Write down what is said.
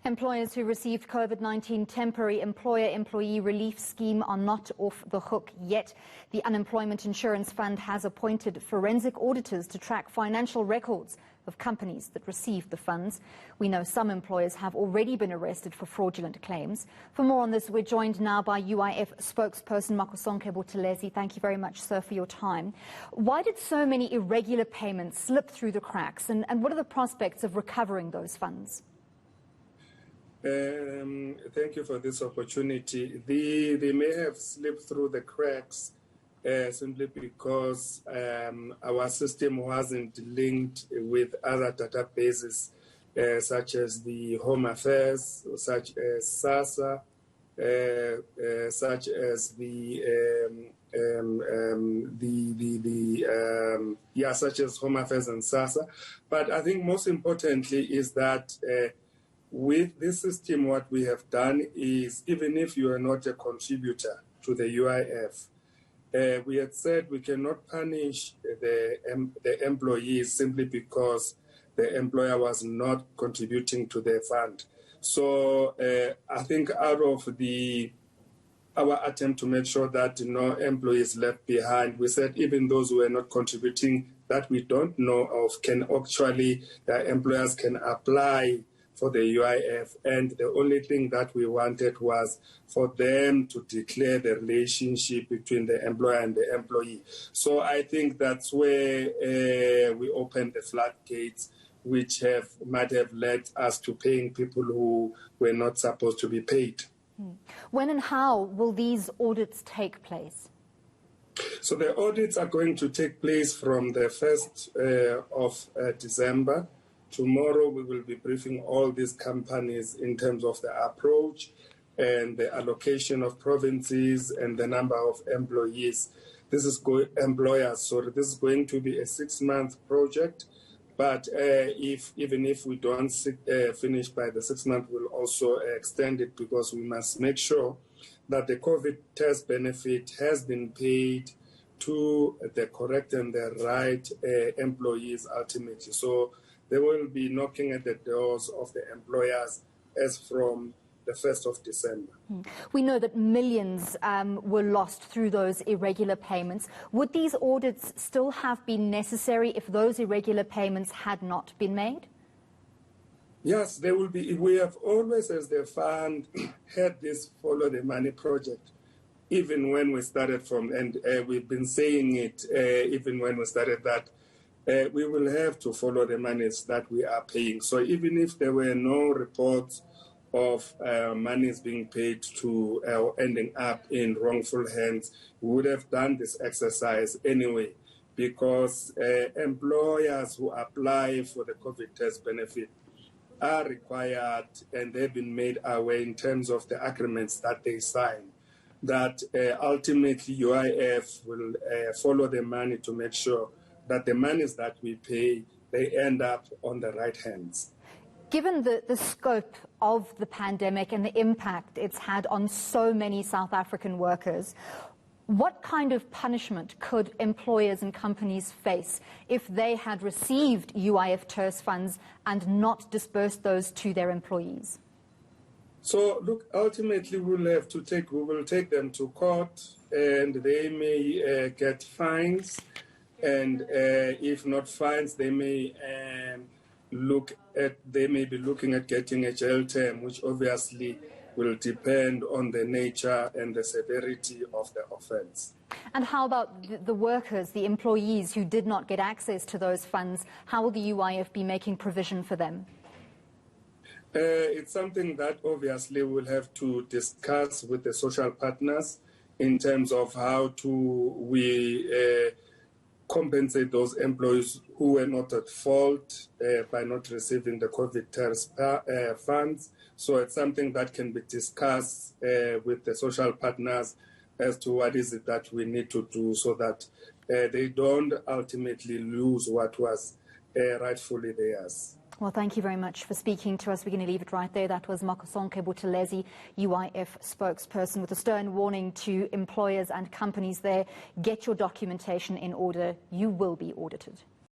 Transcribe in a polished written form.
Employers who received COVID-19 temporary employer-employee relief scheme are not off the hook yet. The Unemployment Insurance Fund has appointed forensic auditors to track financial records of companies that received the funds. We know some employers have already been arrested for fraudulent claims. For more on this, we're joined now by UIF Spokesperson Makhosonke Buthelezi. Thank you very much, sir, for your time. Why did so many irregular payments slip through the cracks, and what are the prospects of recovering those funds? Thank you for this opportunity. They may have slipped through the cracks simply because our system wasn't linked with other databases such as the Home Affairs, such as SASSA, such as such as Home Affairs and SASSA. But I think most importantly is that with this system, what we have done is, even if you are not a contributor to the UIF, we had said we cannot punish the employees simply because the employer was not contributing to the fund. So I think out of our attempt to make sure that no employees left behind, we said even those who are not contributing that we don't know of can actually, their employers can apply for the UIF, and the only thing that we wanted was for them to declare the relationship between the employer and the employee. So I think that's where we opened the floodgates, which might have led us to paying people who were not supposed to be paid. When and how will these audits take place? So the audits are going to take place from the 1st of December. Tomorrow we will be briefing all these companies in terms of the approach and the allocation of provinces and the number of employees. This is employers. So this is going to be a 6-month project. But even if we don't finish by the 6 months, we'll also extend it, because we must make sure that the COVID TERS benefit has been paid to the correct and the right employees ultimately. So they will be knocking at the doors of the employers as from the 1st of December. We know that millions were lost through those irregular payments. Would these audits still have been necessary if those irregular payments had not been made? Yes, they will be. We have always, as the fund, had this follow the money project, even when we started and we've been saying it even when we started that. We will have to follow the monies that we are paying. So even if there were no reports of monies being paid to ending up in wrongful hands, we would have done this exercise anyway, because employers who apply for the COVID test benefit are required, and they've been made aware in terms of the agreements that they sign, that ultimately UIF will follow the money to make sure that the monies that we pay, they end up on the right hands. Given the scope of the pandemic and the impact it's had on so many South African workers, what kind of punishment could employers and companies face if they had received UIF TERS funds and not dispersed those to their employees? So, look, ultimately we will take them to court, and they may get fines. And if not fines, they may be looking at getting a jail term, which obviously will depend on the nature and the severity of the offence. And how about the workers, the employees who did not get access to those funds? How will the UIF be making provision for them? It's something that obviously we'll have to discuss with the social partners in terms of how we compensate those employees who were not at fault by not receiving the COVID TERS funds. So it's something that can be discussed with the social partners as to what is it that we need to do so that they don't ultimately lose what was rightfully theirs. Well, thank you very much for speaking to us. We're going to leave it right there. That was Makhosonke Buthelezi, UIF spokesperson, with a stern warning to employers and companies there. Get your documentation in order. You will be audited.